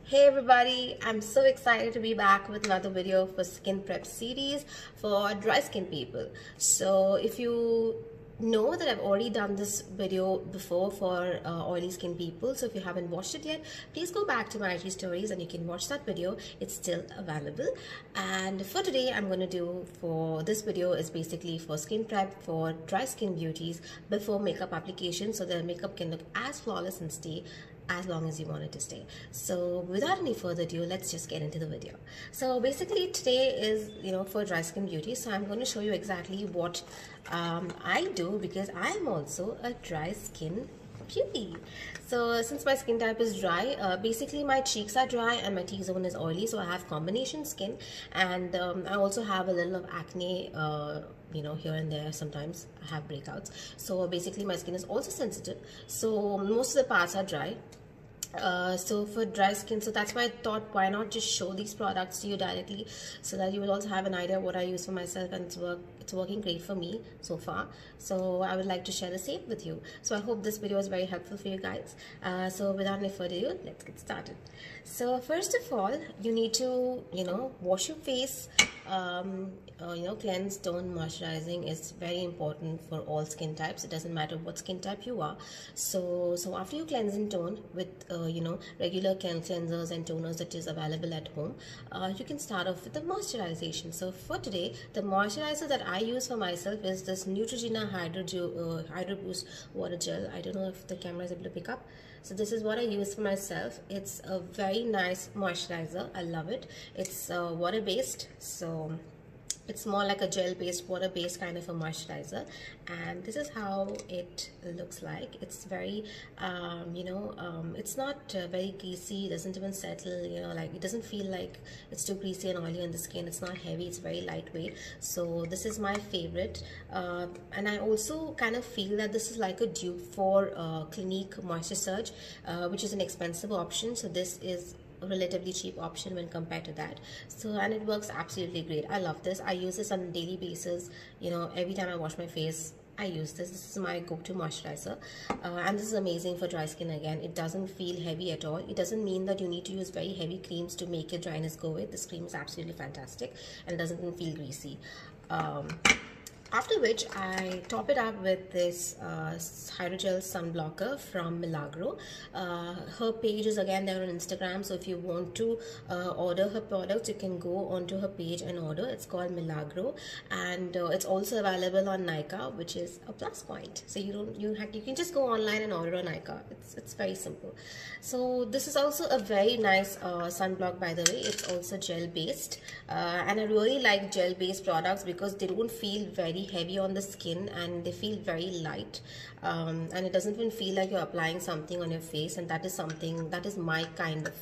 Hey everybody, I'm so excited to be back with another video for skin prep series for dry skin people. So if you know that I've already done this video before for oily skin people, so if you haven't watched it yet, please go back to my IG stories and you can watch that video. It's still available. And for today, I'm going to do for this video is basically for skin prep for dry skin beauties before makeup application, so the makeup can look as flawless and stay as long as you want it to stay. So without any further ado, let's just get into the video. So basically today is for dry skin beauty, so I'm going to show you exactly what I do, because I'm also a dry skin beauty. So since my skin type is dry, basically my cheeks are dry and my T-zone is oily, so I have combination skin, and I also have a little of acne here and there. Sometimes I have breakouts, so basically my skin is also sensitive, so most of the parts are dry. So for dry skin, so that's why I thought, why not just show these products to you directly, so that you will also have an idea of what I use for myself, and it's working great for me so far. So I would like to share the same with you. So I hope this video is very helpful for you guys. So without any further ado, let's get started. So first of all, you need to wash your face. Cleanse, tone, moisturizing is very important for all skin types. It doesn't matter what skin type you are. So after you cleanse and tone with regular cleansers and toners that is available at home, you can start off with the moisturization. So for today, the moisturizer that I use for myself is this Neutrogena Hydro Boost Water Gel. I don't know if the camera is able to pick up. So this is what I use for myself. It's a very nice moisturizer. I love it. It's water based, so it's more like a gel based, water based kind of a moisturizer, and this is how it looks like. It's very it's not very greasy, it doesn't even settle, like it doesn't feel like it's too greasy and oily on the skin. It's not heavy, it's very lightweight, so this is my favorite. And I also kind of feel that this is like a dupe for Clinique Moisture Surge, which is an expensive option. So this is a relatively cheap option when compared to that. So, and it works absolutely great. I love this. I use this on a daily basis. Every time I wash my face, I use this. This is my go-to moisturizer, and this is amazing for dry skin. Again, it doesn't feel heavy at all. It doesn't mean that you need to use very heavy creams to make your dryness go away. This cream is absolutely fantastic, and it doesn't even feel greasy. After which I top it up with this hydrogel sunblocker from Milagro. Her page is again there on Instagram, so if you want to order her products, you can go onto her page and order. It's called Milagro, and it's also available on Nykaa, which is a plus point. So you can just go online and order on Nykaa. It's very simple. So this is also a very nice sunblock, by the way. It's also gel based, and I really like gel based products because they don't feel very heavy on the skin and they feel very light, and it doesn't even feel like you're applying something on your face, and that is my kind of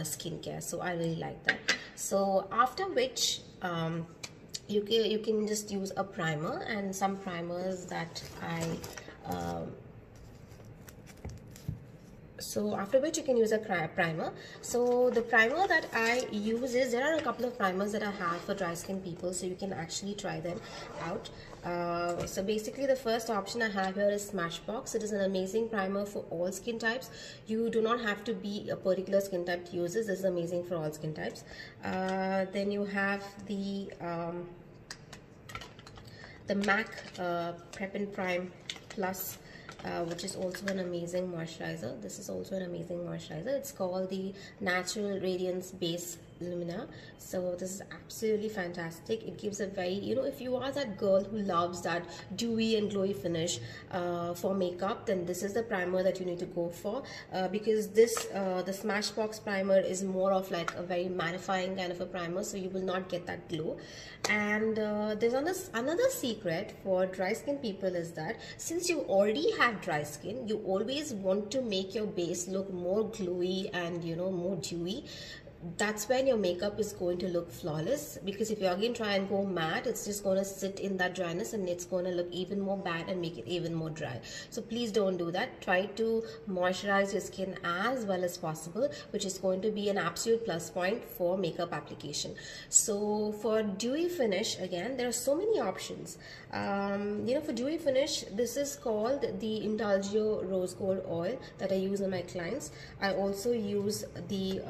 skincare, so I really like that. So after which you can just use a primer, and some primers that so after which you can use a primer. So the primer that I use is, there are a couple of primers that I have for dry skin people, so you can actually try them out. So basically the first option I have here is Smashbox. It is an amazing primer for all skin types. You do not have to be a particular skin type to use this. This is amazing for all skin types. Then you have the MAC Prep and Prime Plus, which is also an amazing moisturizer. This is also an amazing moisturizer. It's called the Natural Radiance Base Lumina. So this is absolutely fantastic. It gives a very, if you are that girl who loves that dewy and glowy finish for makeup, then this is the primer that you need to go for, because this the Smashbox primer is more of like a very mattifying kind of a primer, so you will not get that glow. And there's another secret for dry skin people is that since you already have dry skin, you always want to make your base look more glowy and more dewy. that's when your makeup is going to look flawless, because if you again try and go matte, it's just going to sit in that dryness and it's going to look even more bad and make it even more dry. So please don't do that. Try to moisturize your skin as well as possible, which is going to be an absolute plus point for makeup application. So for dewy finish, again, there are so many options. You know, for dewy finish, this is called the Indulgio Rose Gold Oil that I use on my clients. I also use the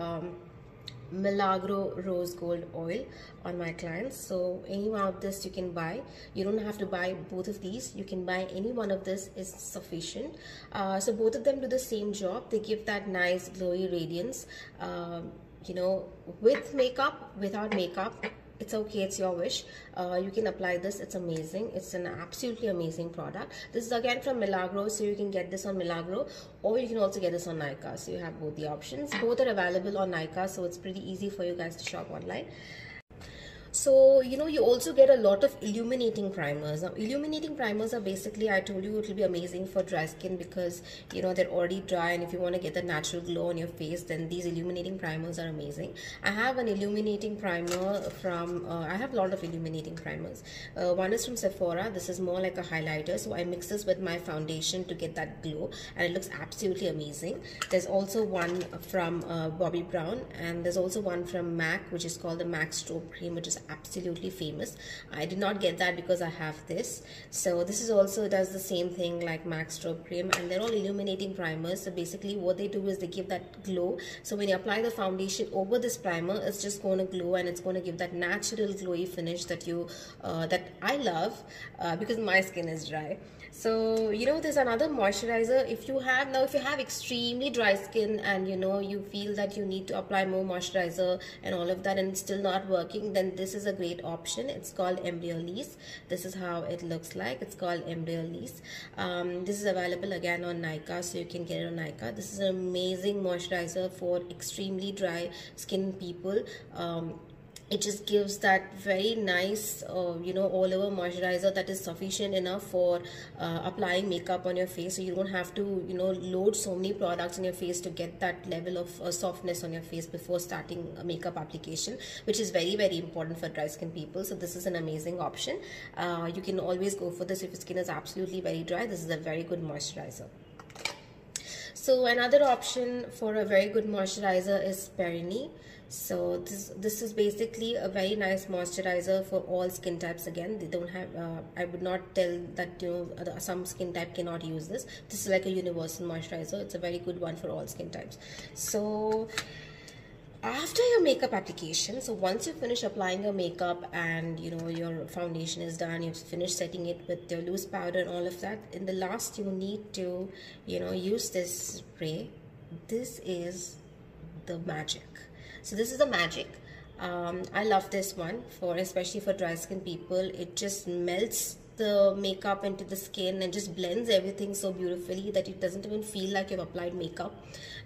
Milagro Rose Gold Oil on my clients. So any one of this you can buy. You don't have to buy both of these. You can buy any one of this is sufficient. So both of them do the same job. They give that nice glowy radiance. You know, with makeup, without makeup, it's okay, it's your wish. You can apply this. It's amazing. It's an absolutely amazing product. This is again from Milagro, so you can get this on Milagro, or you can also get this on Nykaa. So you have both the options. Both are available on Nykaa, so it's pretty easy for you guys to shop online. So, you know, you also get a lot of illuminating primers. Now, illuminating primers are basically, I told you, it will be amazing for dry skin because, you know, they're already dry, and if you want to get the natural glow on your face, then these illuminating primers are amazing. I have an illuminating primer from, I have a lot of illuminating primers. One is from Sephora. This is more like a highlighter, so I mix this with my foundation to get that glow, and it looks absolutely amazing. There's also one from Bobbi Brown, and there's also one from MAC, which is called the MAC Strobe Cream, which is absolutely famous. I did not get that because I have this. So this is also does the same thing like MAC Strobe Cream, and they're all illuminating primers. So basically what they do is they give that glow. So when you apply the foundation over this primer, it's just going to glow, and it's going to give that natural glowy finish that you that I love because my skin is dry. So, you know, there's another moisturizer. If you have extremely dry skin and, you know, you feel that you need to apply more moisturizer and all of that and it's still not working, then this is a great option. It's called Embryolisse. This is how it looks like. It's called Embryolisse. This is available again on Nykaa, so you can get it on Nykaa. This is an amazing moisturizer for extremely dry skin people. It just gives that very nice, you know, all over moisturizer that is sufficient enough for applying makeup on your face. So you don't have to, you know, load so many products on your face to get that level of softness on your face before starting a makeup application, which is very, very important for dry skin people. So this is an amazing option. You can always go for this if your skin is absolutely very dry. This is a very good moisturizer. So another option for a very good moisturizer is Perrine. So this is basically a very nice moisturizer for all skin types. Again, they don't have I would not tell that, you know, some skin type cannot use this. This is like a universal moisturizer. It's a very good one for all skin types. So after your makeup application, so once you finish applying your makeup and, you know, your foundation is done, you've finished setting it with your loose powder and all of that, in the last you need to, you know, use this spray. This is the magic. So this is the magic. I love this one for especially for dry skin people. It just melts the makeup into the skin and just blends everything so beautifully that it doesn't even feel like you've applied makeup,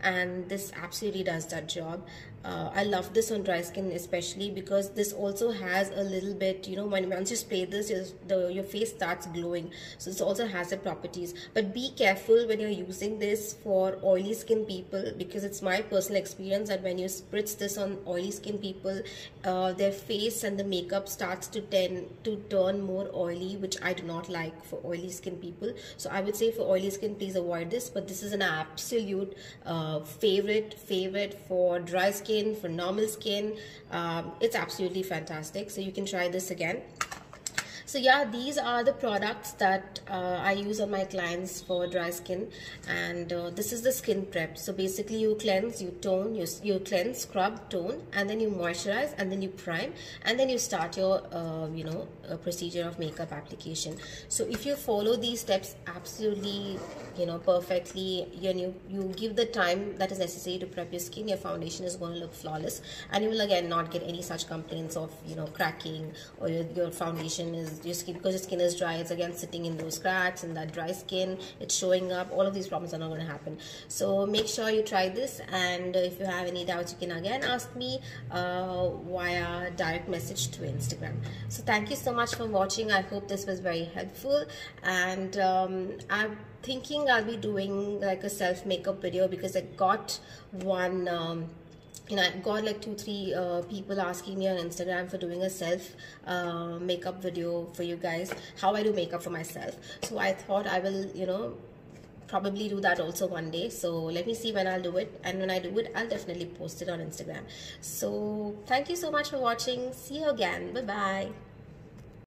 and this absolutely does that job. I love this on dry skin especially because this also has a little bit, you know, once you spray this, your face starts glowing. So this also has the properties, but be careful when you're using this for oily skin people, because it's my personal experience that when you spritz this on oily skin people, their face and the makeup starts to tend to turn more oily, which I do not like for oily skin people. So I would say for oily skin, please avoid this, but this is an absolute favorite for dry skin, for normal skin. It's absolutely fantastic. So you can try this again. So yeah, these are the products that I use on my clients for dry skin, and this is the skin prep. So basically you cleanse, you tone, you cleanse, scrub, tone, and then you moisturize, and then you prime, and then you start your you know, procedure of makeup application. So if you follow these steps absolutely, you know, perfectly, you give the time that is necessary to prep your skin, your foundation is going to look flawless, and you will again not get any such complaints of, you know, cracking, or your foundation is, your skin, because your skin is dry, it's again sitting in those cracks and that dry skin, it's showing up. All of these problems are not going to happen. So make sure you try this, and if you have any doubts, you can again ask me via direct message to Instagram. So thank you so much for watching. I hope this was very helpful, and I'm thinking I'll be doing like a self makeup video because I got one you know, I've got like 2-3 people asking me on Instagram for doing a self makeup video for you guys, how I do makeup for myself. So I thought I will, you know, probably do that also one day. So let me see when I'll do it, and when I do it, I'll definitely post it on Instagram. So thank you so much for watching. See you again. Bye bye.